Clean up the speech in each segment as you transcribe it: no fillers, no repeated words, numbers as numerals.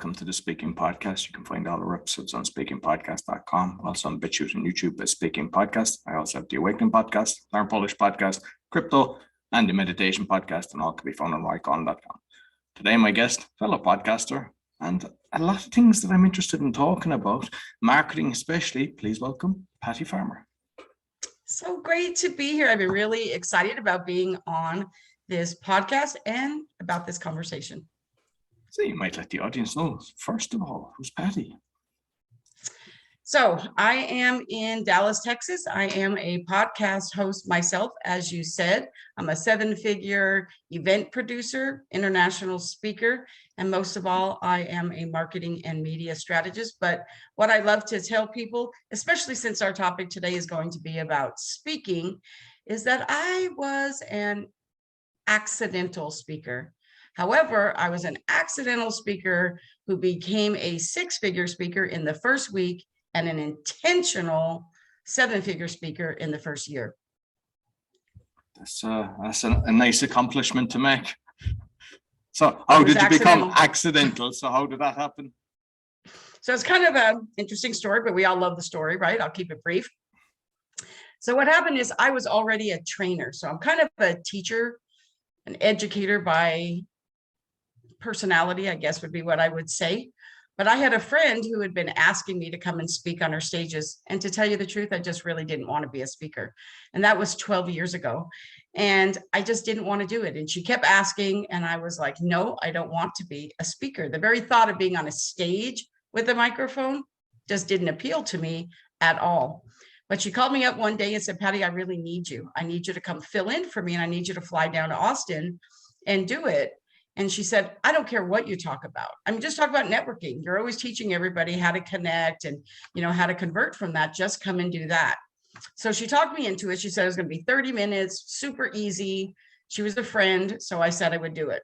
Welcome to the Speaking Podcast. You can find all our episodes on speakingpodcast.com, also on BitChute and YouTube as Speaking Podcast. I also have the Awakening Podcast, Learn Polish Podcast, Crypto, and the Meditation Podcast, and all can be found on rycon.com. Today, my guest, fellow podcaster, and a lot of things that I'm interested in talking about, marketing especially. Please welcome Patty Farmer. So great to be here. I've been really excited about being on this podcast and about this conversation. So you might let the audience know, first of all, who's Patty? So I am in Dallas, Texas. I am a podcast host myself, as you said. I'm a 7-figure event producer, international speaker, and most of all, I am a marketing and media strategist. But what I love to tell people, especially since our topic today is going to be about speaking, is that I was an accidental speaker. However, I was an accidental speaker who became a 6-figure speaker in the first week and an intentional 7-figure speaker in the first year. That's a nice accomplishment to make. So how did you become accidental? So how did that happen? So it's kind of an interesting story, but we all love the story, right? I'll keep it brief. So what happened is I was already a trainer. So I'm kind of a teacher, an educator by personality, I guess would be what I would say. But I had a friend who had been asking me to come and speak on her stages. And to tell you the truth, I just really didn't want to be a speaker. And that was 12 years ago. And I just didn't want to do it. And she kept asking, and I was like, no, I don't want to be a speaker. The very thought of being on a stage with a microphone just didn't appeal to me at all. But she called me up one day and said, Patty, I really need you. I need you to come fill in for me. And I need you to fly down to Austin and do it. And she said, I don't care what you talk about. I mean, just talk about networking. You're always teaching everybody how to connect and, how to convert from that. Just come and do that. So she talked me into it. She said it was going to be 30 minutes, super easy. She was a friend. So I said I would do it.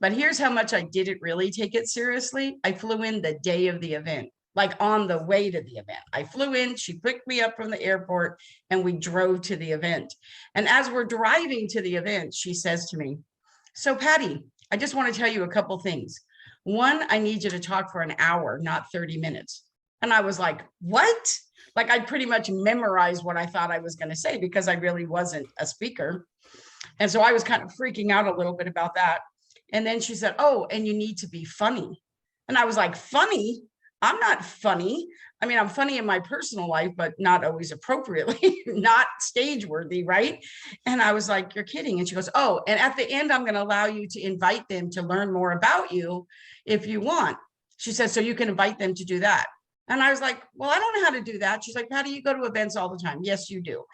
But here's how much I didn't really take it seriously. I flew in the day of the event, like on the way to the event. I flew in, she picked me up from the airport, and we drove to the event. And as we're driving to the event, she says to me, so Patty, I just want to tell you a couple things. One, I need you to talk for an hour, not 30 minutes. And I was like, what? Like I pretty much memorized what I thought I was going to say because I really wasn't a speaker. And so I was kind of freaking out a little bit about that. And then she said, oh, and you need to be funny. And I was like, funny? I'm not funny. I mean, I'm funny in my personal life, but not always appropriately, not stage worthy, right? And I was like, you're kidding. And she goes, oh, and at the end, I'm going to allow you to invite them to learn more about you if you want. She said, so you can invite them to do that. And I was like, well, I don't know how to do that. She's like, how do you go to events all the time? Yes, you do.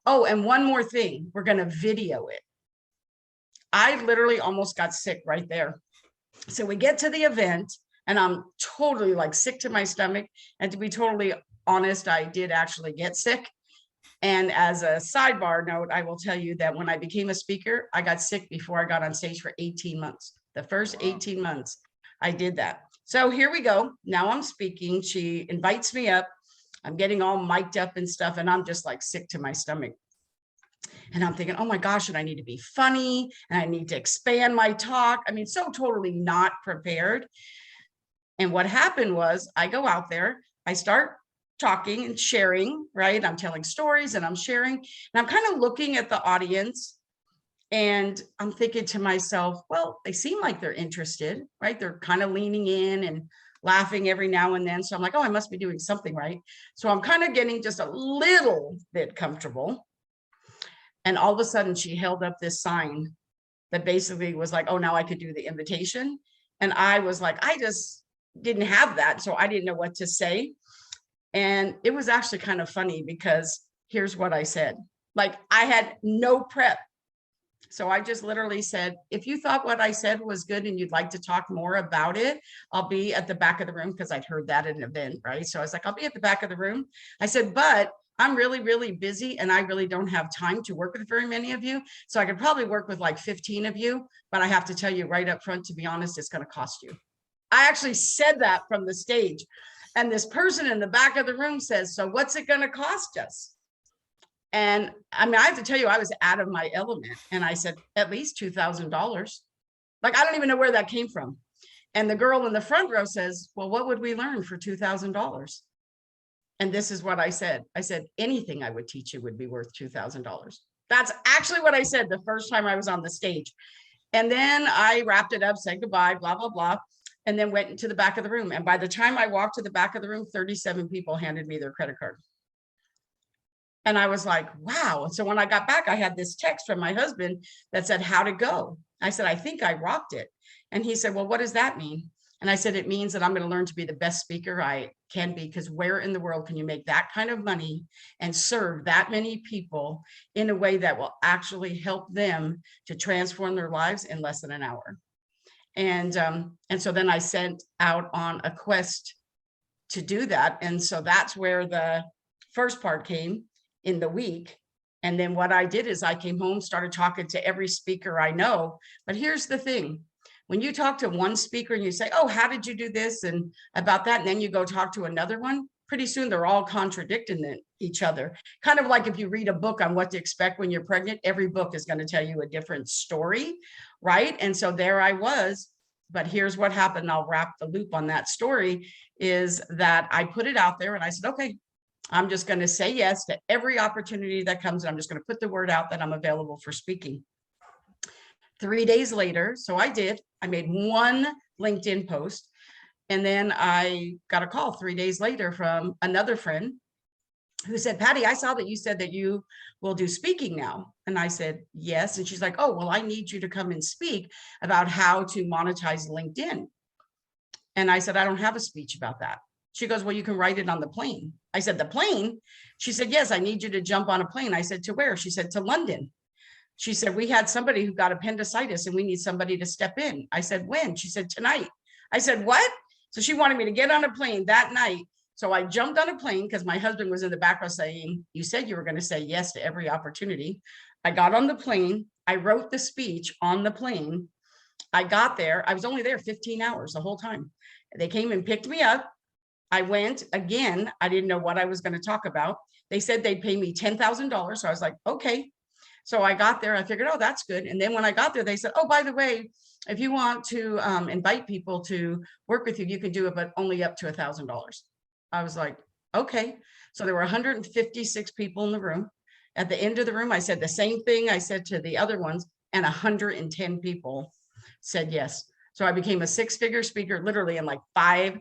Oh, and one more thing, we're going to video it. I literally almost got sick right there. So we get to the event. And I'm totally like sick to my stomach. And to be totally honest, I did actually get sick. And as a sidebar note, I will tell you that when I became a speaker, I got sick before I got on stage for 18 months. The first 18 months, I did that. So here we go. Now I'm speaking. She invites me up. I'm getting all mic'd up and stuff. And I'm just like sick to my stomach. And I'm thinking, oh my gosh, and I need to be funny. And I need to expand my talk. I mean, so totally not prepared. And what happened was I go out there, I start talking and sharing, right? I'm telling stories and I'm sharing, and I'm kind of looking at the audience and I'm thinking to myself, well, they seem like they're interested, right? They're kind of leaning in and laughing every now and then. So I'm like, oh, I must be doing something right. So I'm kind of getting just a little bit comfortable. And all of a sudden she held up this sign that basically was like, oh, now I could do the invitation. And I was like, I just didn't have that. So I didn't know what to say. And it was actually kind of funny because here's what I said. Like I had no prep. So I just literally said, if you thought what I said was good and you'd like to talk more about it, I'll be at the back of the room, because I'd heard that at an event, right? So I was like, I'll be at the back of the room. I said, but I'm really, really busy and I really don't have time to work with very many of you. So I could probably work with like 15 of you, but I have to tell you right up front, to be honest, it's going to cost you. I actually said that from the stage. And this person in the back of the room says, so what's it going to cost us? And I mean, I have to tell you, I was out of my element. And I said, at least $2,000. Like, I don't even know where that came from. And the girl in the front row says, well, what would we learn for $2,000? And this is what I said. I said, anything I would teach you would be worth $2,000. That's actually what I said the first time I was on the stage. And then I wrapped it up, said goodbye, blah, blah, blah, and then went into the back of the room. And by the time I walked to the back of the room, 37 people handed me their credit card. And I was like, wow. And so when I got back, I had this text from my husband that said, how'd it go? I said, I think I rocked it. And he said, well, what does that mean? And I said, it means that I'm going to learn to be the best speaker I can be, because where in the world can you make that kind of money and serve that many people in a way that will actually help them to transform their lives in less than an hour? And so then I sent out on a quest to do that. And so that's where the first part came in the week. And then what I did is I came home, started talking to every speaker I know. But here's the thing. When you talk to one speaker and you say, oh, how did you do this and about that? And then you go talk to another one, pretty soon they're all contradicting each other. Kind of like if you read a book on what to expect when you're pregnant, every book is going to tell you a different story, right? And so there I was. But here's what happened. I'll wrap the loop on that story, is that I put it out there and I said, okay, I'm just going to say yes to every opportunity that comes. And I'm just going to put the word out that I'm available for speaking. 3 days later, so I did, I made one LinkedIn post, and then I got a call 3 days later from another friend who said, Patty, I saw that you said that you will do speaking now. And I said, yes. And she's like, oh, well, I need you to come and speak about how to monetize LinkedIn. And I said, I don't have a speech about that. She goes, well, you can write it on the plane. I said, the plane? She said, yes, I need you to jump on a plane. I said, to where? She said, to London. She said, we had somebody who got appendicitis and we need somebody to step in. I said, when? She said, tonight. I said, what? So she wanted me to get on a plane that night. So I jumped on a plane because my husband was in the background saying, you said you were going to say yes to every opportunity. I got on the plane. I wrote the speech on the plane. I got there. I was only there 15 hours the whole time. They came and picked me up. I went again. I didn't know what I was going to talk about. They said they'd pay me $10,000. So I was like, okay. So I got there. I figured, oh, that's good. And then when I got there, they said, oh, by the way, if you want to invite people to work with you, you can do it, but only up to $1,000. I was like, okay. So there were 156 people in the room. At the end of the room, I said the same thing I said to the other ones, and 110 people said yes. So I became a six-figure speaker literally in like 5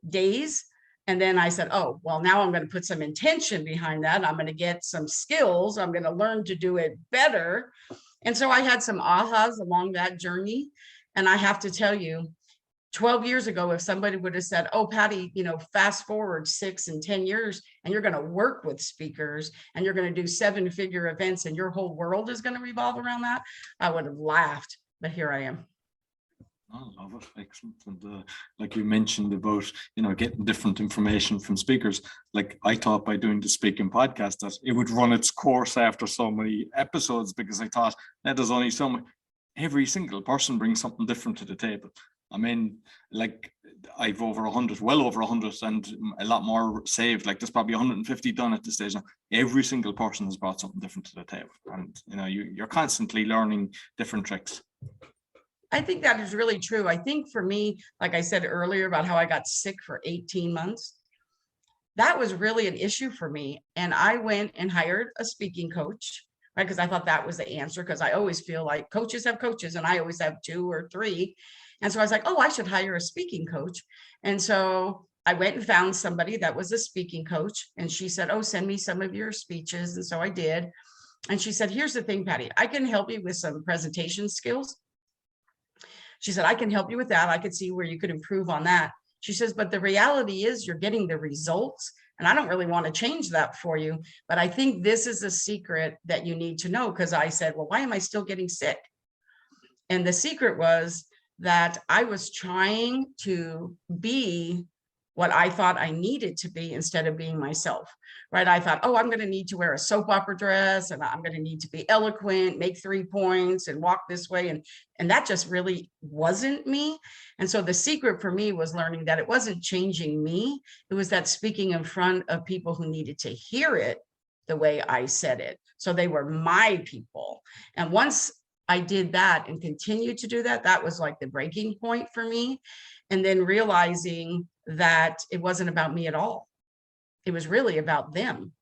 days. And then I said, oh, well, now I'm going to put some intention behind that. I'm going to get some skills. I'm going to learn to do it better. And so I had some ahas along that journey. And I have to tell you, 12 years ago, if somebody would have said, oh, Patty, fast forward 6 and 10 years, and you're going to work with speakers and you're going to do 7-figure events and your whole world is going to revolve around that, I would have laughed. But here I am. I love it. Excellent. And like you mentioned about, getting different information from speakers, like I thought by doing the speaking podcast that it would run its course after so many episodes, because I thought that there's only so much, every single person brings something different to the table. I mean, like I've well over 100 and a lot more saved. Like there's probably 150 done at this stage now. Every single person has brought something different to the table. And, you're constantly learning different tricks. I think that is really true. I think for me, like I said earlier about how I got sick for 18 months, that was really an issue for me. And I went and hired a speaking coach, right? Because I thought that was the answer, because I always feel like coaches have coaches and I always have 2 or 3. And so I was like, oh, I should hire a speaking coach. And so I went and found somebody that was a speaking coach. And she said, oh, send me some of your speeches. And so I did. And she said, here's the thing, Patty, I can help you with some presentation skills. She said, I can help you with that. I could see where you could improve on that. She says, but the reality is you're getting the results. And I don't really want to change that for you. But I think this is a secret that you need to know. Because I said, well, why am I still getting sick? And the secret was that I was trying to be what I thought I needed to be instead of being myself, right? I thought, oh, I'm going to need to wear a soap opera dress and I'm going to need to be eloquent, make 3 points and walk this way. And that just really wasn't me. And so the secret for me was learning that it wasn't changing me. It was that speaking in front of people who needed to hear it the way I said it. So they were my people. And once I did that and continued to do that, that was like the breaking point for me. and then realizing that it wasn't about me at all. It was really about them.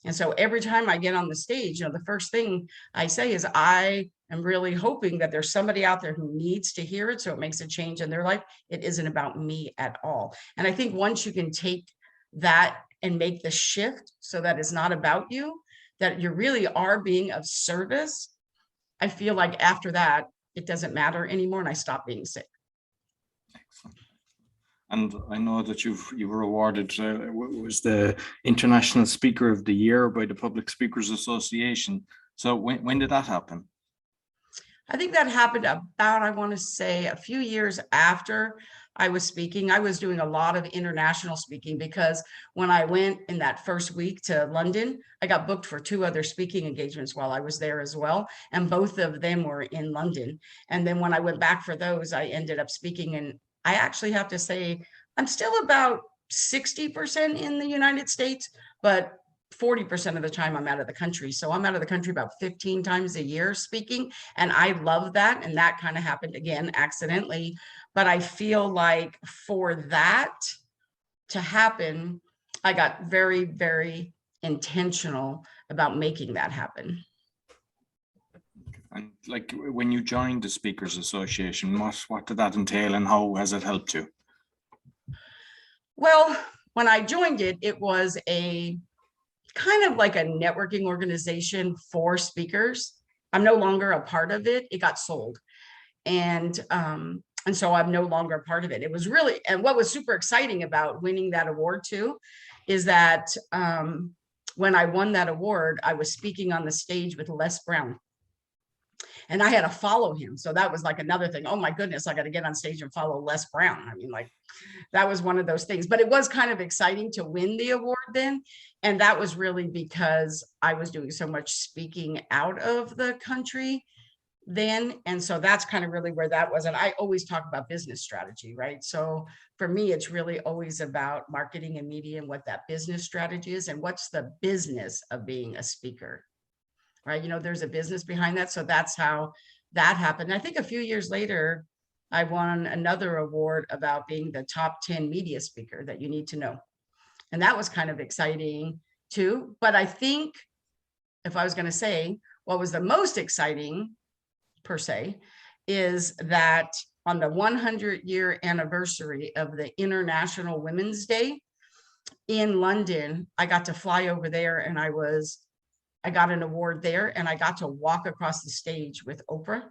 And so every time I get on the stage, the first thing I say is, I am really hoping that there's somebody out there who needs to hear it, so it makes a change in their life. It isn't about me at all. And I think once you can take that and make the shift so that it's not about you, that you really are being of service, I feel like after that, it doesn't matter anymore, and I stop being sick. Excellent. And I know that you were awarded, was the International Speaker of the Year by the Public Speakers Association. So when did that happen? I think that happened about, I want to say, a few years after I was speaking. I was doing a lot of international speaking, because when I went in that first week to London, I got booked for 2 other speaking engagements while I was there as well. And both of them were in London. And then when I went back for those, I ended up speaking. And I actually have to say, I'm still about 60% in the United States, but 40% of the time I'm out of the country. So I'm out of the country about 15 times a year speaking. And I love that. And that kind of happened again, accidentally. But I feel like for that to happen, I got very, very intentional about making that happen. And like, when you joined the Speakers Association, what did that entail, and how has it helped you? Well, when I joined it, it was a kind of like a networking organization for speakers. I'm no longer a part of it. It got sold. And so I'm no longer a part of it. It was really, and what was super exciting about winning that award too, is that when I won that award, I was speaking on the stage with Les Brown. And I had to follow him. So that was like another thing. Oh my goodness, I got to get on stage and follow Les Brown. I mean, like, that was one of those things. But it was kind of exciting to win the award then. And that was really because I was doing so much speaking out of the country then. And so that's kind of really where that was. And I always talk about business strategy, right? So for me, it's really always about marketing and media and what that business strategy is and what's the business of being a speaker, right? There's a business behind that. So that's how that happened. I think a few years later, I won another award about being the top 10 media speaker that you need to know. And that was kind of exciting too. But I think if I was going to say what was the most exciting per se, is that on the 100-year anniversary of the International Women's Day in London, I got to fly over there, and I got an award there, and I got to walk across the stage with Oprah.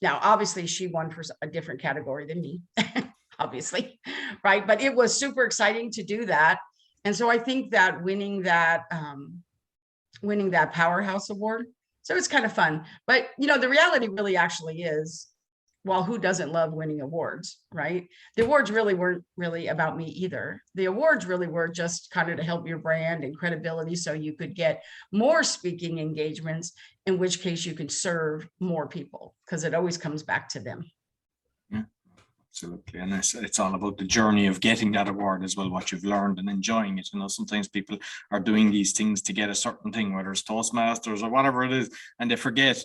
Now, obviously, she won for a different category than me, obviously, right? But it was super exciting to do that. And so I think that winning that Powerhouse Award, so it's kind of fun. But, the reality really actually is, well, who doesn't love winning awards, right? The awards really weren't really about me either. The awards really were just kind of to help your brand and credibility so you could get more speaking engagements, in which case you can serve more people, because it always comes back to them. Yeah, absolutely. And it's all about the journey of getting that award as well, what you've learned and enjoying it. Sometimes people are doing these things to get a certain thing, whether it's Toastmasters or whatever it is, and they forget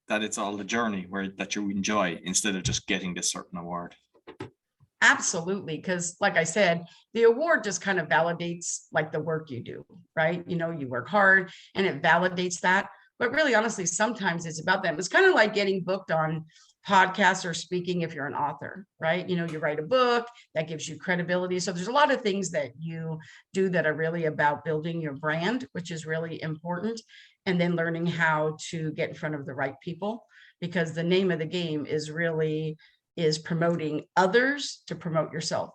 that it's all the journey that you enjoy instead of just getting this certain award. Absolutely. Because like I said, the award just kind of validates like the work you do, right? You work hard and it validates that. But really, honestly, sometimes it's about them. It's kind of like getting booked on podcasts or speaking if you're an author, right? You write a book that gives you credibility. So there's a lot of things that you do that are really about building your brand, which is really important. And then learning how to get in front of the right people, because the name of the game is promoting others to promote yourself.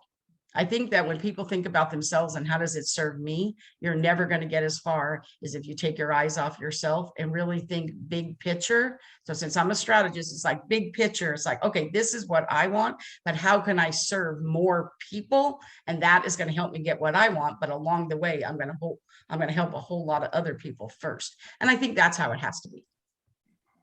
I think that when people think about themselves and how does it serve me, you're never going to get as far as if you take your eyes off yourself and really think big picture. So since I'm a strategist, it's like big picture. It's like, okay, this is what I want, but how can I serve more people? And that is going to help me get what I want. But along the way, I'm going to help a whole lot of other people first. And I think that's how it has to be.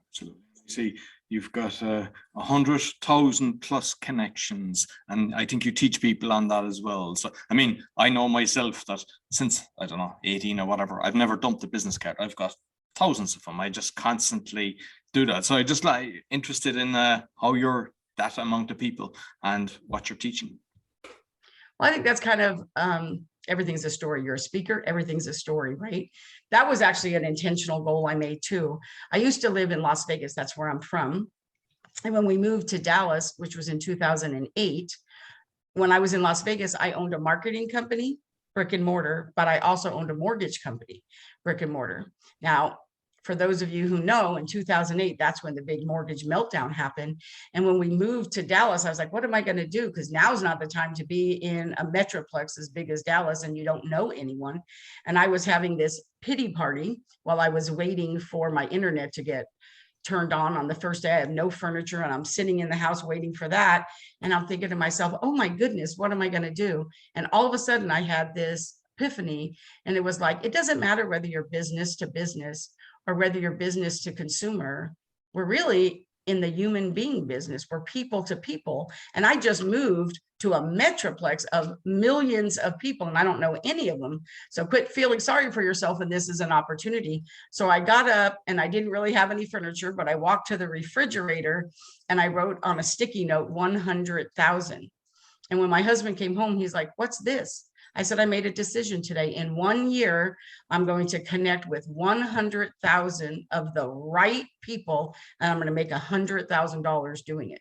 Absolutely. See, you've got 100,000 plus connections, and I think you teach people on that as well. So, I mean, I know myself that since, I don't know, 18 or whatever, I've never dumped a business card. I've got thousands of them. I just constantly do that. So I just interested in how you're that amount of people and what you're teaching? Well, I think that's kind of everything's a story. You're a speaker, everything's a story, right? That was actually an intentional goal I made too. I used to live in Las Vegas, that's where I'm from. And when we moved to Dallas, which was in 2008, when I was in Las Vegas, I owned a marketing company, brick and mortar, but I also owned a mortgage company, brick and mortar. Now, for those of you who know, in 2008, that's when the big mortgage meltdown happened. And when we moved to Dallas, I was like, what am I going to do? Because now's not the time to be in a metroplex as big as Dallas and you don't know anyone. And I was having this pity party while I was waiting for my internet to get turned on the first day. I have no furniture and I'm sitting in the house waiting for that. And I'm thinking to myself, oh my goodness, what am I going to do? And all of a sudden I had this epiphany, and it was like, it doesn't matter whether you're business to business or whether you're business to consumer. We're really in the human being business. We're people to people. And I just moved to a metroplex of millions of people, and I don't know any of them. So quit feeling sorry for yourself, and this is an opportunity. So I got up, and I didn't really have any furniture, but I walked to the refrigerator and I wrote on a sticky note 100,000. And when my husband came home, he's like, what's this? I said, I made a decision today. In 1 year, I'm going to connect with 100,000 of the right people, and I'm going to make $100,000 doing it.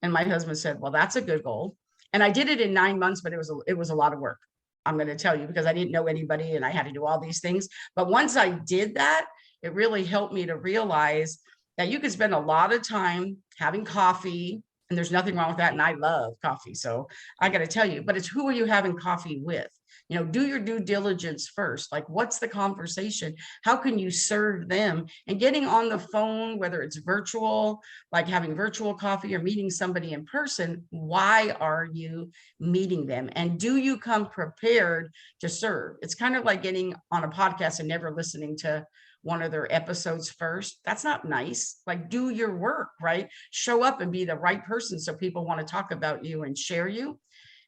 And my husband said, well, that's a good goal. And I did it in 9 months, but it was a lot of work. I'm going to tell you, because I didn't know anybody and I had to do all these things. But once I did that, it really helped me to realize that you can spend a lot of time having coffee, and there's nothing wrong with that. And I love coffee. So I got to tell you, but it's who are you having coffee with? You know, do your due diligence first. Like, what's the conversation? How can you serve them? And getting on the phone, whether it's virtual, like having virtual coffee or meeting somebody in person, why are you meeting them? And do you come prepared to serve? It's kind of like getting on a podcast and never listening to one of their episodes first. That's not nice. Like, do your work, right? Show up and be the right person so people want to talk about you and share you.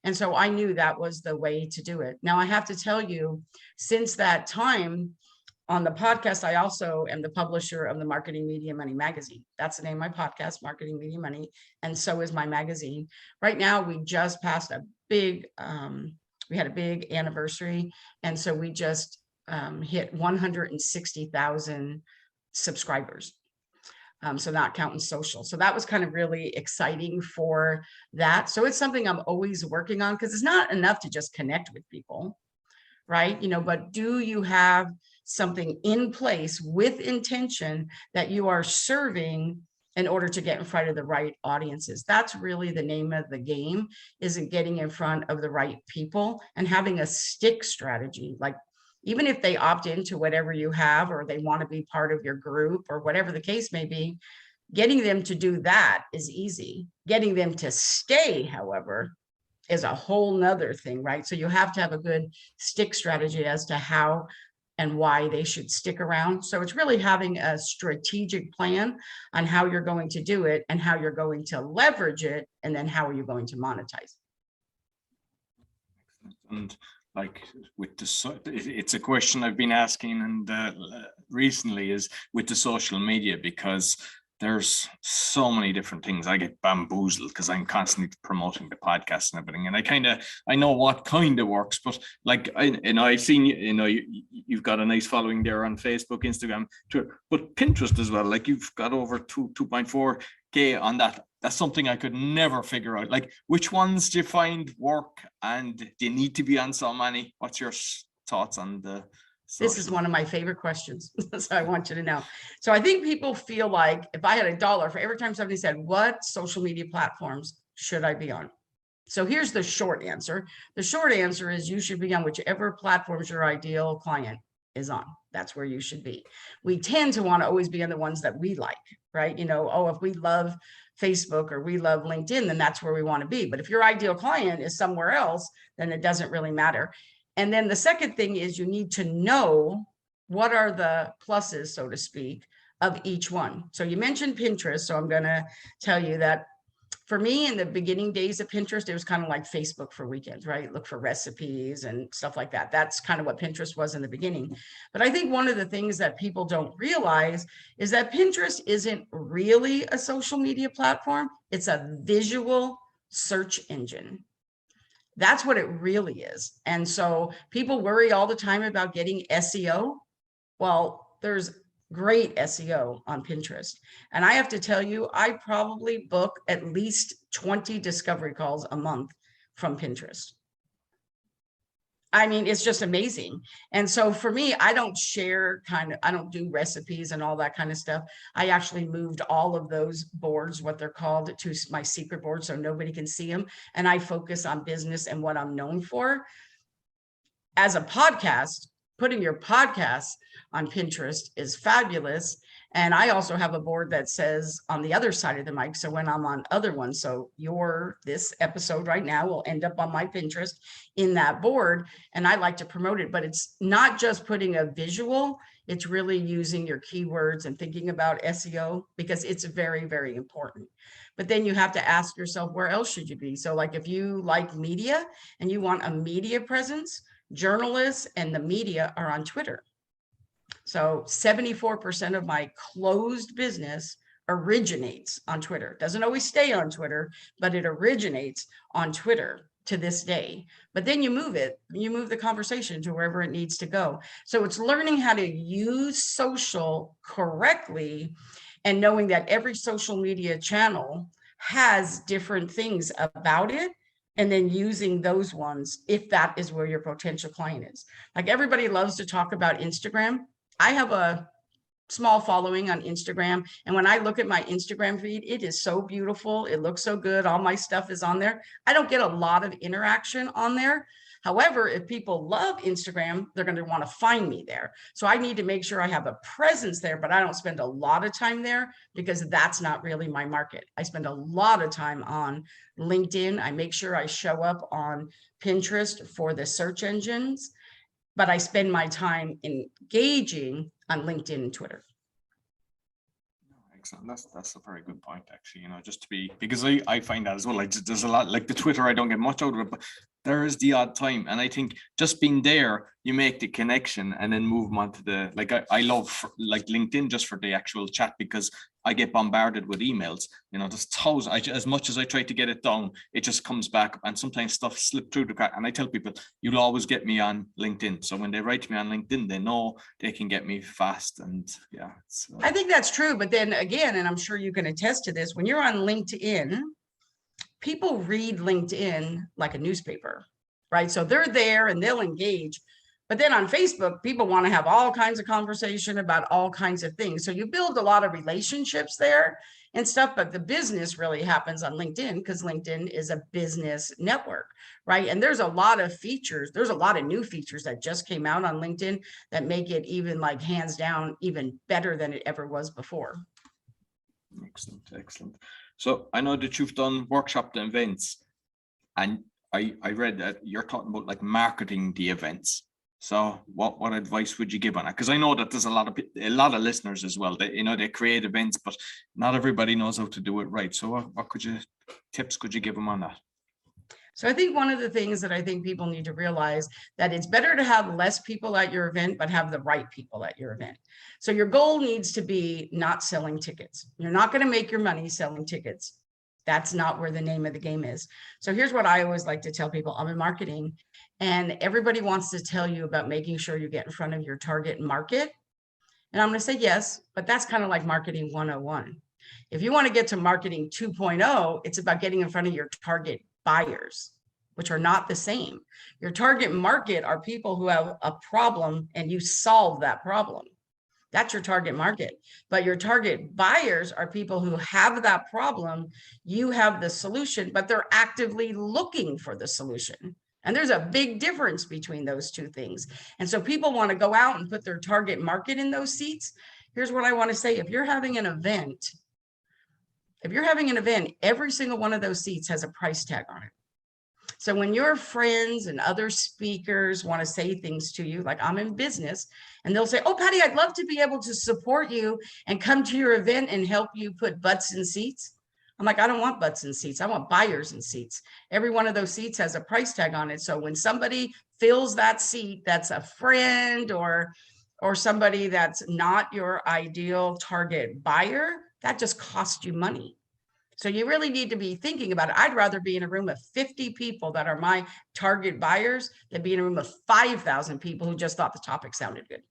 And so I knew that was the way to do it. Now, I have to tell you, since that time on the podcast, I also am the publisher of the Marketing Media Money magazine. That's the name of my podcast, Marketing Media Money. And so is my magazine. Right now, we just passed a big, we had a big anniversary. And so we just hit 160,000 subscribers. So not counting social. So that was kind of really exciting for that. So it's something I'm always working on, because it's not enough to just connect with people, right? You know, but do you have something in place with intention that you are serving in order to get in front of the right audiences? That's really the name of the game, isn't getting in front of the right people and having a stick strategy. Like, even if they opt into whatever you have, or they want to be part of your group, or whatever the case may be, getting them to do that is easy. Getting them to stay, however, is a whole nother thing, right? So you have to have a good stick strategy as to how and why they should stick around. So it's really having a strategic plan on how you're going to do it and how you're going to leverage it, and then how are you going to monetize. And like with the, it's a question I've been asking, and recently, is with the social media, because there's so many different things. I get bamboozled because I'm constantly promoting the podcast and everything, and I know what kind of works, but like I've seen you've got a nice following there on Facebook, Instagram, Twitter, but Pinterest as well. Like, you've got over 2.4K on that. That's something I could never figure out. Like, which ones do you find work, and do you need to be on so many? What's your thoughts on the social? This is one of my favorite questions. So I want you to know. So I think people feel like, if I had $1 for every time somebody said, what social media platforms should I be on? So here's the short answer. The short answer is you should be on whichever platforms your ideal client is on. That's where you should be. We tend to want to always be on the ones that we like, right? You know, oh, if we love Facebook or we love LinkedIn, then that's where we want to be. But if your ideal client is somewhere else, then it doesn't really matter. And then the second thing is you need to know what are the pluses, so to speak, of each one. So you mentioned Pinterest. So I'm going to tell you that For me, in the beginning days of Pinterest, it was kind of like Facebook for weekends, right? Look for recipes and stuff like that. That's kind of what Pinterest was in the beginning. But I think one of the things that people don't realize is that Pinterest isn't really a social media platform. It's a visual search engine. That's what it really is. And so people worry all the time about getting SEO. Well, there's great SEO on Pinterest. And I have to tell you, I probably book at least 20 discovery calls a month from Pinterest. I mean, it's just amazing. And so for me, I don't do recipes and all that kind of stuff. I actually moved all of those boards, what they're called, to my secret board so nobody can see them. And I focus on business and what I'm known for. As a podcast, putting your podcast on Pinterest is fabulous. And I also have a board that says on the other side of the mic. So when I'm on other ones, so this episode right now will end up on my Pinterest in that board. And I like to promote it, but it's not just putting a visual, it's really using your keywords and thinking about SEO, because it's very, very important. But then you have to ask yourself, where else should you be? So like if you like media and you want a media presence, journalists and the media are on Twitter. So 74% of my closed business originates on Twitter. Doesn't always stay on Twitter, but it originates on Twitter to this day. But then you move the conversation to wherever it needs to go. So it's learning how to use social correctly and knowing that every social media channel has different things about it, and then using those ones if that is where your potential client is. Like everybody loves to talk about Instagram. I have a small following on Instagram. And when I look at my Instagram feed, it is so beautiful. It looks so good. All my stuff is on there. I don't get a lot of interaction on there. However, if people love Instagram, they're going to want to find me there. So I need to make sure I have a presence there, but I don't spend a lot of time there because that's not really my market. I spend a lot of time on LinkedIn. I make sure I show up on Pinterest for the search engines, but I spend my time engaging on LinkedIn and Twitter. Excellent. That's a very good point, actually, just to be, because I find that as well. Like there's a lot, like the Twitter, I don't get much out of it, but there is the odd time. And I think just being there, you make the connection and then move on to the, like, I love like LinkedIn just for the actual chat, because I get bombarded with emails, there's thousands. As much as I try to get it down, it just comes back, and sometimes stuff slips through the crack. And I tell people, you'll always get me on LinkedIn. So when they write to me on LinkedIn, they know they can get me fast. And yeah, I think that's true. But then again, and I'm sure you can attest to this, when you're on LinkedIn, people read LinkedIn like a newspaper, right? So they're there and they'll engage. But then on Facebook, people want to have all kinds of conversation about all kinds of things. So you build a lot of relationships there and stuff, but the business really happens on LinkedIn because LinkedIn is a business network, right? And there's a lot of features. There's a lot of new features that just came out on LinkedIn that make it even like hands down, even better than it ever was before. Excellent. So I know that you've done workshops and events, and I read that you're talking about like marketing the events. So what advice would you give on that? Because I know that there's a lot of listeners as well that, they create events, but not everybody knows how to do it right. So what tips could you give them on that? So I think one of the things that I think people need to realize that it's better to have less people at your event, but have the right people at your event. So your goal needs to be not selling tickets. You're not going to make your money selling tickets. That's not where the name of the game is. So here's what I always like to tell people. I'm in marketing, and everybody wants to tell you about making sure you get in front of your target market. And I'm going to say yes, but that's kind of like marketing 101. If you want to get to marketing 2.0, it's about getting in front of your target buyers, which are not the same. Your target market are people who have a problem and you solve that problem. That's your target market. But your target buyers are people who have that problem. You have the solution, but they're actively looking for the solution. And there's a big difference between those two things. And so people want to go out and put their target market in those seats. Here's what I want to say. If you're having an event, every single one of those seats has a price tag on it. So when your friends and other speakers want to say things to you, like I'm in business, and they'll say, oh, Patty, I'd love to be able to support you and come to your event and help you put butts in seats. I'm like, I don't want butts in seats. I want buyers in seats. Every one of those seats has a price tag on it. So when somebody fills that seat, that's a friend or somebody that's not your ideal target buyer, that just costs you money. So you really need to be thinking about it. I'd rather be in a room of 50 people that are my target buyers than be in a room of 5,000 people who just thought the topic sounded good.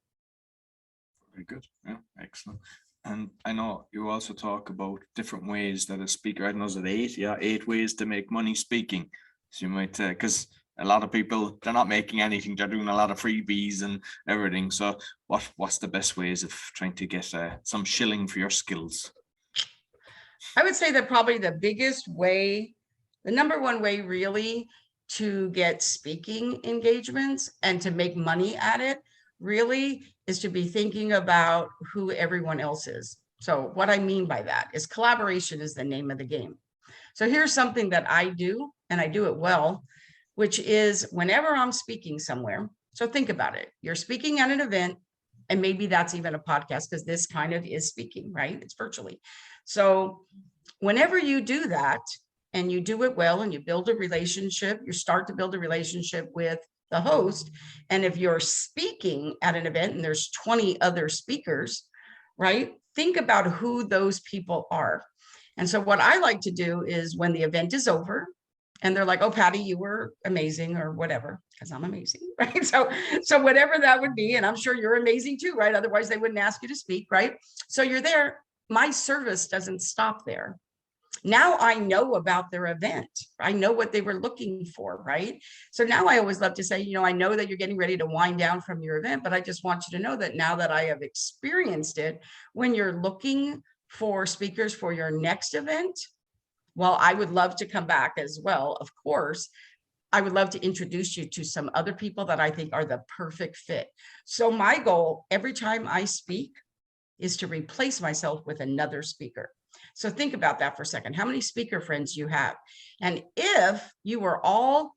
Very good. Yeah, excellent. And I know you also talk about different ways that a speaker, I don't know, is it 8? Yeah, 8 ways to make money speaking. So you might, because a lot of people, they're not making anything, they're doing a lot of freebies and everything. So what's the best ways of trying to get some shilling for your skills? I would say that probably the biggest way, the number one way really to get speaking engagements and to make money at it really is to be thinking about who everyone else is. So what I mean by that is collaboration is the name of the game. So here's something that I do, and I do it well, which is whenever I'm speaking somewhere. So think about it. You're speaking at an event, and maybe that's even a podcast because this kind of is speaking, right? It's virtually. So whenever you do that and you do it well and you build a relationship, you start to build a relationship with the host. And if you're speaking at an event and there's 20 other speakers, right? Think about who those people are. And so what I like to do is when the event is over and they're like, oh, Patty, you were amazing or whatever, because I'm amazing, right? So whatever that would be, and I'm sure you're amazing too, right? Otherwise they wouldn't ask you to speak, right? So you're there. My service doesn't stop there. Now I know about their event. I know what they were looking for, right? So now I always love to say, I know that you're getting ready to wind down from your event, but I just want you to know that now that I have experienced it, when you're looking for speakers for your next event, well, I would love to come back as well, of course. I would love to introduce you to some other people that I think are the perfect fit. So my goal every time I speak is to replace myself with another speaker. So think about that for a second. How many speaker friends you have? And if you were all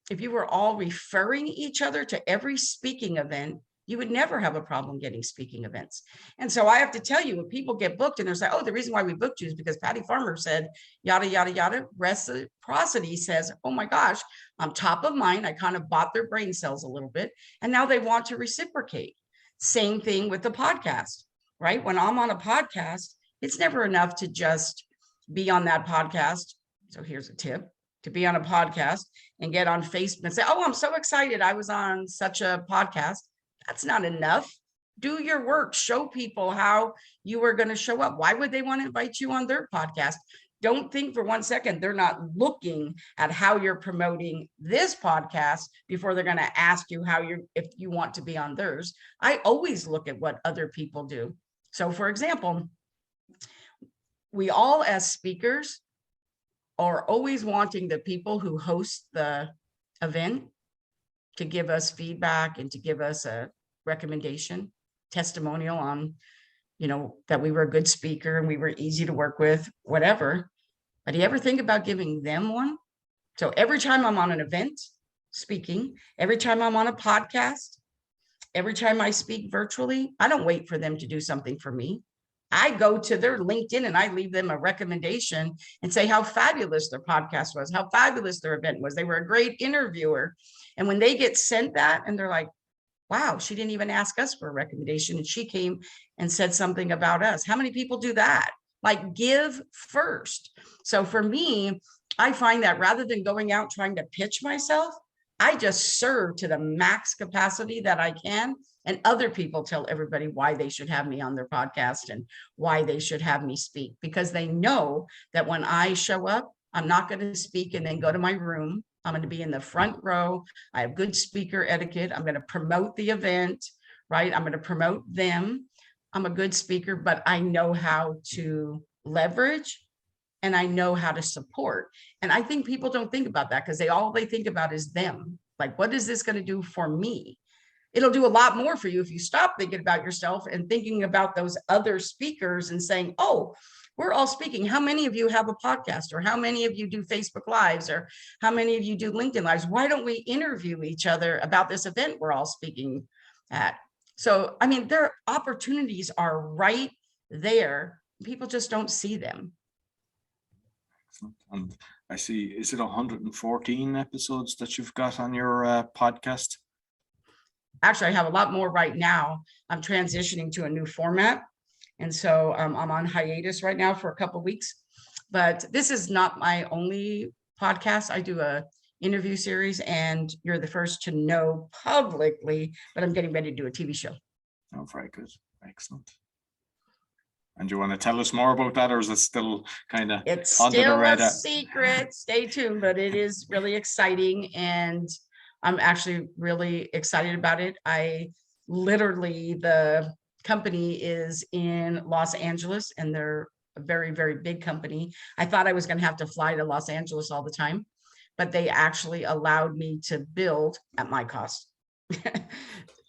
referring each other to every speaking event, you would never have a problem getting speaking events. And so I have to tell you, when people get booked and they're saying, oh, the reason why we booked you is because Patty Farmer said, yada, yada, yada. Reciprocity says, oh my gosh, I'm top of mind. I kind of bought their brain cells a little bit. And now they want to reciprocate. Same thing with the podcast, right? When I'm on a podcast, it's never enough to just be on that podcast. So here's a tip: to be on a podcast and get on Facebook and say, oh, I'm so excited I was on such a podcast. That's not enough. Do your work. Show people how you are going to show up. Why would they want to invite you on their podcast? Don't think for 1 second they're not looking at how you're promoting this podcast before they're going to ask you if you want to be on theirs. I always look at what other people do. So for example, we all as speakers are always wanting the people who host the event to give us feedback and to give us a recommendation, testimonial on, that we were a good speaker and we were easy to work with, whatever. But do you ever think about giving them one? So every time I'm on an event speaking, every time I'm on a podcast, every time I speak virtually, I don't wait for them to do something for me. I go to their LinkedIn and I leave them a recommendation and say how fabulous their podcast was, how fabulous their event was. They were a great interviewer. And when they get sent that and they're like, wow, she didn't even ask us for a recommendation and she came and said something about us. How many people do that? Like, give first. So for me, I find that rather than going out trying to pitch myself, I just serve to the max capacity that I can. And other people tell everybody why they should have me on their podcast and why they should have me speak, because they know that when I show up, I'm not going to speak and then go to my room. I'm going to be in the front row. I have good speaker etiquette. I'm going to promote the event, right? I'm going to promote them. I'm a good speaker, but I know how to leverage and I know how to support. And I think people don't think about that because all they think about is them. Like, what is this going to do for me? It'll do a lot more for you if you stop thinking about yourself and thinking about those other speakers and saying, oh, we're all speaking. How many of you have a podcast, or how many of you do Facebook Lives, or how many of you do LinkedIn Lives? Why don't we interview each other about this event we're all speaking at? So, I mean, their opportunities are right there. People just don't see them. Excellent. And I see, is it 114 episodes that you've got on your podcast? Actually, I have a lot more right now. I'm transitioning to a new format. And so I'm on hiatus right now for a couple of weeks. But this is not my only podcast. I do a interview series, and you're the first to know publicly, but I'm getting ready to do a TV show. Oh, very good. Excellent. And do you want to tell us more about that, or is it still kind of It's under the still a radar? secret. Stay tuned, but it is really exciting, and I'm actually really excited about it. The company is in Los Angeles, and they're a very, very big company. I thought I was going to have to fly to Los Angeles all the time, but they actually allowed me to build at my cost.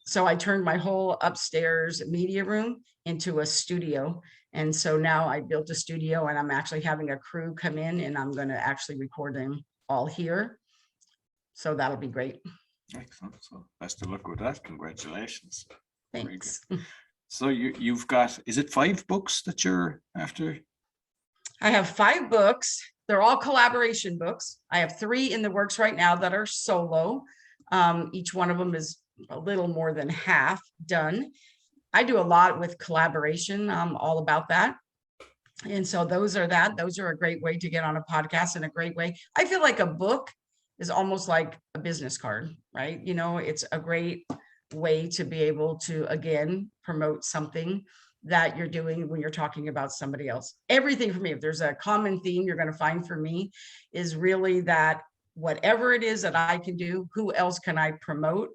So I turned my whole upstairs media room into a studio. And so now I built a studio, and I'm actually having a crew come in, and I'm going to actually record them all here. So that'll be great. Excellent. So best of luck with that. Congratulations. Thanks. So you've got, is it 5 books that you're after? I have 5 books. They're all collaboration books. I have 3 in the works right now that are solo. Each one of them is a little more than half done. I do a lot with collaboration. I'm all about that. And so those are a great way to get on a podcast, and a great way. I feel like a book is almost like a business card, right? You know, it's a great way to be able to, again, promote something that you're doing when you're talking about somebody else. Everything for me, if there's a common theme you're going to find for me, is really that whatever it is that I can do, who else can I promote?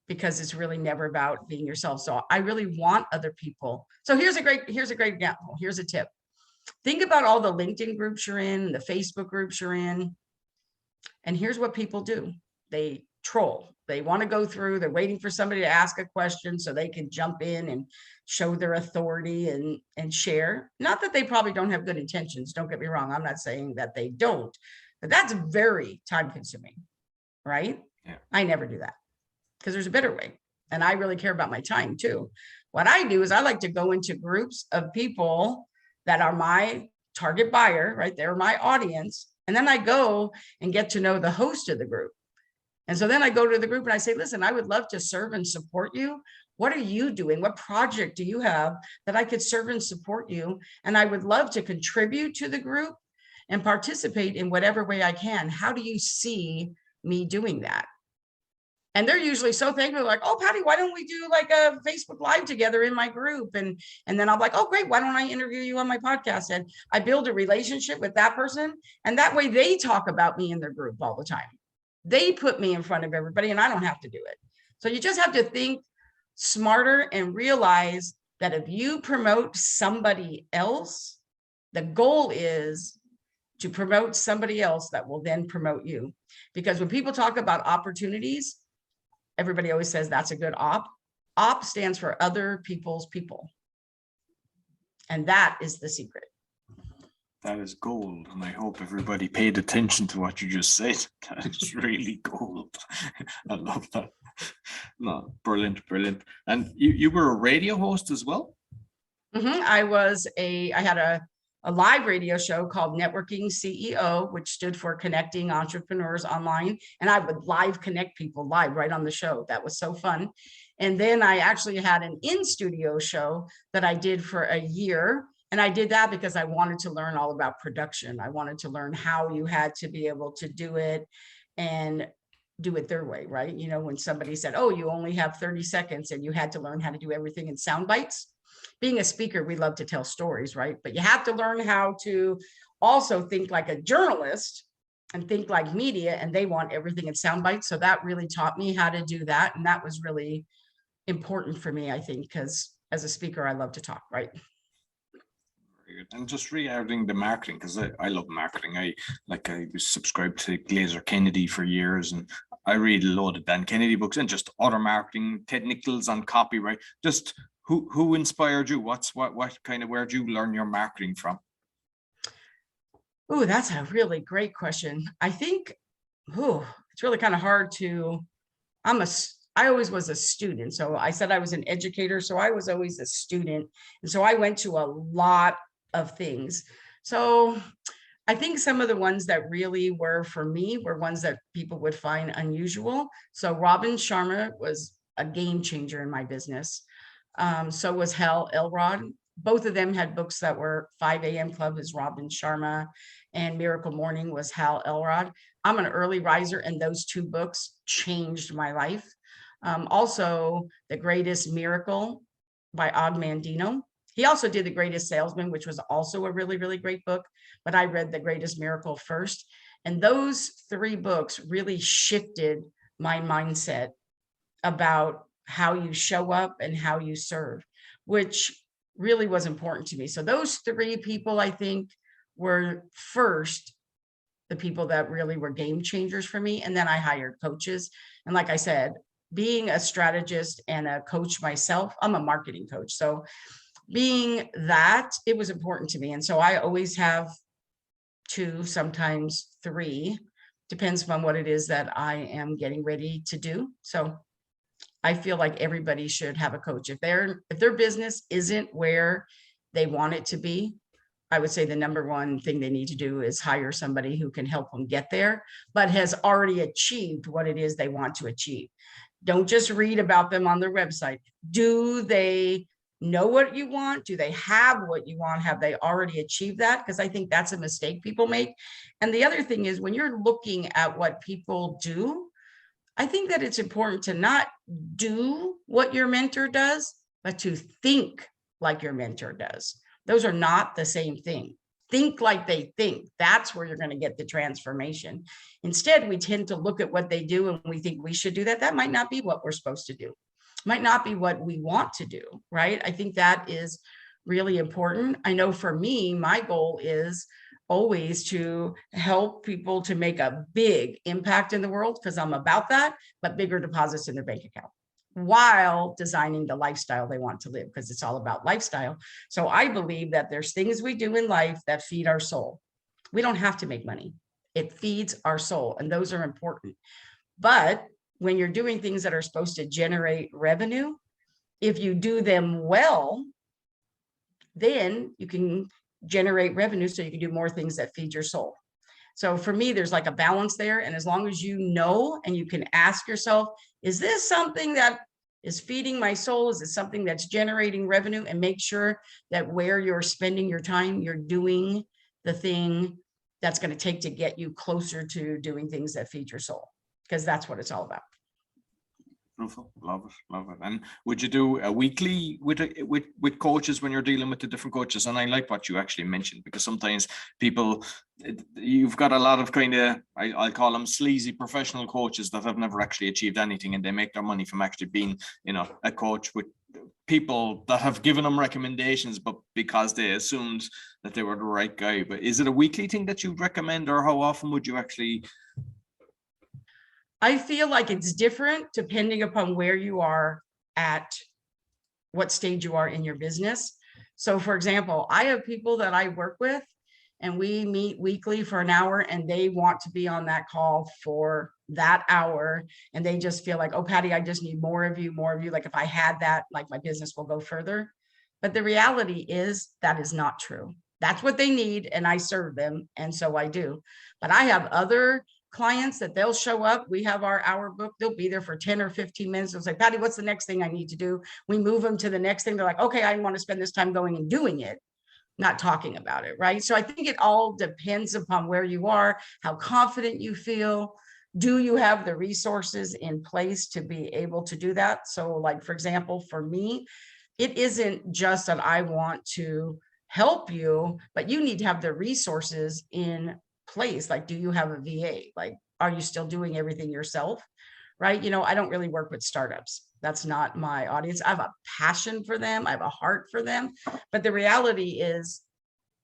Because it's really never about being yourself. So I really want other people. So here's a great example. Here's a tip. Think about all the LinkedIn groups you're in, the Facebook groups you're in. And here's what people do. They troll. They want to go through, they're waiting for somebody to ask a question so they can jump in and show their authority and share. Not that they probably don't have good intentions. Don't get me wrong. I'm not saying that they don't, but that's very time consuming, right? Yeah. I never do that, because there's a better way. And I really care about my time too. What I do is I like to go into groups of people that are my target buyer, right? They're my audience. And then I go and get to know the host of the group. And so then I go to the group and I say, listen, I would love to serve and support you. What are you doing? What project do you have that I could serve and support you? And I would love to contribute to the group and participate in whatever way I can. How do you see me doing that? And they're usually so thankful, like, oh, Patty, why don't we do like a Facebook Live together in my group? And then I'm like, oh, great. Why don't I interview you on my podcast? And I build a relationship with that person. And that way they talk about me in their group all the time. They put me in front of everybody, and I don't have to do it. So you just have to think smarter and realize that if you promote somebody else, the goal is to promote somebody else that will then promote you. Because when people talk about opportunities, everybody always says that's a good op. Op stands for other people's people. And that is the secret. That is gold. And I hope everybody paid attention to what you just said. That is really gold. I love that. No, brilliant, brilliant. And you were a radio host as well? Mm-hmm. I had a live radio show called Networking CEO, which stood for Connecting Entrepreneurs Online. And I would live connect people live right on the show. That was so fun. And then I actually had an in-studio show that I did for a year. And I did that because I wanted to learn all about production. I wanted to learn how you had to be able to do it and do it their way, right? You know, when somebody said, oh, you only have 30 seconds and you had to learn how to do everything in sound bites. Being a speaker, we love to tell stories, right? But you have to learn how to also think like a journalist and think like media, and they want everything in sound bites. So that really taught me how to do that. And that was really important for me, I think, because as a speaker, I love to talk, right? And just regarding the marketing, because I love marketing. I was subscribed to Glazer Kennedy for years, and I read a load of Dan Kennedy books and just other marketing technicals on copyright. Just who inspired you? What kind of, where'd you learn your marketing from? Oh, that's a really great question. I think, it's really kind of hard to, I always was a student. So I said I was an educator. So I was always a student. And so I went to a lot of things. So I think some of the ones that really were for me were ones that people would find unusual. So Robin Sharma was a game changer in my business. So was Hal Elrod. Both of them had books that were 5 a.m. Club is Robin Sharma, and Miracle Morning was Hal Elrod. I'm an early riser, and those two books changed my life. Also, The Greatest Miracle by Og Mandino. He also did The Greatest Salesman, which was also a really, really great book, but I read The Greatest Miracle first. And those three books really shifted my mindset about how you show up and how you serve, which really was important to me. So those three people, I think, were first the people that really were game changers for me. And then I hired coaches. And like I said, being a strategist and a coach myself, I'm a marketing coach. So being that, it was important to me. And so I always have two, sometimes three, depends on what it is that I am getting ready to do. So I feel like everybody should have a coach. If their business isn't where they want it to be, I would say the number one thing they need to do is hire somebody who can help them get there, but has already achieved what it is they want to achieve. Don't just read about them on their website. Do they know what you want? Do they have what you want? Have they already achieved that? Because I think that's a mistake people make. And the other thing is when you're looking at what people do, I think that it's important to not do what your mentor does, but to think like your mentor does. Those are not the same thing. Think like they think. That's where you're going to get the transformation. Instead, we tend to look at what they do and we think we should do that. That might not be what we're supposed to do. Might not be what we want to do, right? I think that is really important. I know for me, my goal is always to help people to make a big impact in the world because I'm about that, but bigger deposits in their bank account while designing the lifestyle they want to live because it's all about lifestyle. So I believe that there's things we do in life that feed our soul. We don't have to make money. It feeds our soul, and those are important. But when you're doing things that are supposed to generate revenue, if you do them well, then you can generate revenue so you can do more things that feed your soul. So for me, there's like a balance there. And as long as you know and you can ask yourself, is this something that is feeding my soul? Is it something that's generating revenue? And make sure that where you're spending your time, you're doing the thing that's going to take to get you closer to doing things that feed your soul, because that's what it's all about. Beautiful. Love it. Love it. And would you do a weekly with coaches when you're dealing with the different coaches? And I like what you actually mentioned, because sometimes people, you've got a lot of kind of, I'll call them sleazy professional coaches that have never actually achieved anything, and they make their money from actually being, a coach with people that have given them recommendations, but because they assumed that they were the right guy. But is it a weekly thing that you'd recommend, or how often would you actually? I feel like it's different depending upon where you are at, what stage you are in your business. So for example, I have people that I work with and we meet weekly for an hour and they want to be on that call for that hour. And they just feel like, oh, Patty, I just need more of you, more of you. Like if I had that, like my business will go further. But the reality is that is not true. That's what they need. And I serve them. And so I do. But I have other clients that they'll show up. We have our hour book. They'll be there for 10 or 15 minutes. They'll say, Patty, what's the next thing I need to do? We move them to the next thing. They're like, okay, I want to spend this time going and doing it, not talking about it. Right. So I think it all depends upon where you are, how confident you feel. Do you have the resources in place to be able to do that? So like, for example, for me, it isn't just that I want to help you, but you need to have the resources in place. Like, do you have a VA? Like, are you still doing everything yourself? Right? I don't really work with startups. That's not my audience. I have a passion for them. I have a heart for them. But the reality is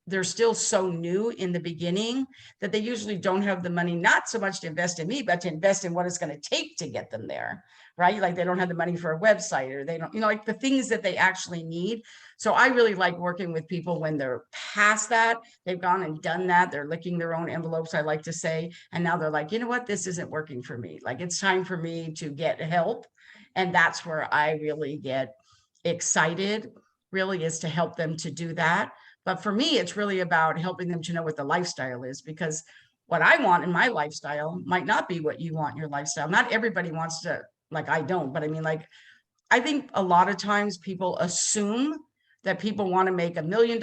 they're still so new in the beginning that they usually don't have the money, not so much to invest in me, but to invest in what it's going to take to get them there. Right? Like they don't have the money for a website, or they don't, like the things that they actually need. So I really like working with people when they're past that. They've gone and done that. They're licking their own envelopes, I like to say. And now they're like, you know what? This isn't working for me. Like it's time for me to get help. And that's where I really get excited, really is to help them to do that. But for me, it's really about helping them to know what the lifestyle is, because what I want in my lifestyle might not be what you want in your lifestyle. Not everybody wants to, like, I don't, but I mean, like, I think a lot of times people assume that people want to make $1 million,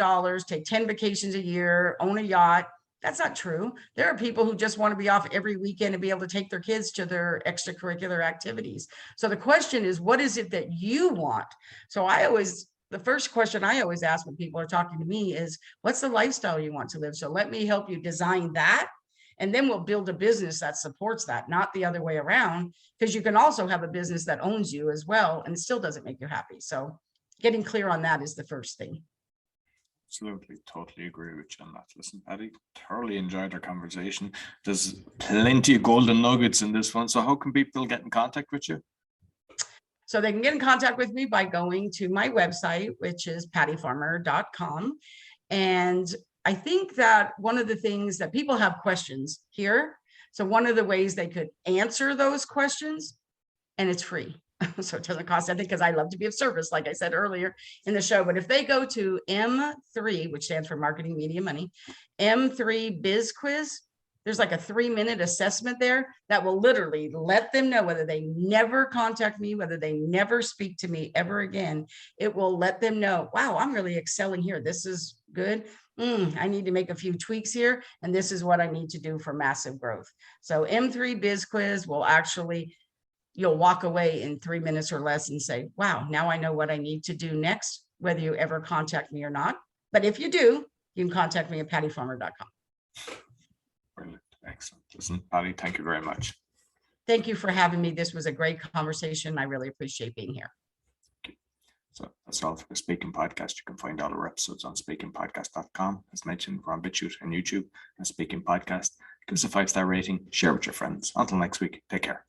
take 10 vacations a year, own a yacht. That's not true. There are people who just want to be off every weekend and be able to take their kids to their extracurricular activities. So the question is, what is it that you want? So the first question I always ask when people are talking to me is, what's the lifestyle you want to live? So let me help you design that. And then we'll build a business that supports that, not the other way around, because you can also have a business that owns you as well, and it still doesn't make you happy. So getting clear on that is the first thing. Absolutely, totally agree with you on that. Listen, Patty, thoroughly enjoyed our conversation. There's plenty of golden nuggets in this one. So how can people get in contact with you? So they can get in contact with me by going to my website, which is pattyfarmer.com. And I think that one of the things that people have questions here. So one of the ways they could answer those questions, and it's free. So it doesn't cost anything, because I love to be of service, like I said earlier in the show. But if they go to M3, which stands for Marketing Media Money, M3 Biz Quiz, there's like a 3-minute assessment there that will literally let them know whether they never contact me, whether they never speak to me ever again. It will let them know, wow, I'm really excelling here. This is good. I need to make a few tweaks here, and this is what I need to do for massive growth. So M3 Biz Quiz will actually, you'll walk away in 3 minutes or less and say, wow, now I know what I need to do next, whether you ever contact me or not. But if you do, you can contact me at pattyfarmer.com. Brilliant. Excellent. Listen, Patty, thank you very much. Thank you for having me. This was a great conversation. I really appreciate being here. So that's all for the Speaking Podcast. You can find all our episodes on speakingpodcast.com. As mentioned, we're on BitChute and YouTube and Speaking Podcast. Give us a 5-star rating, share with your friends. Until next week, take care.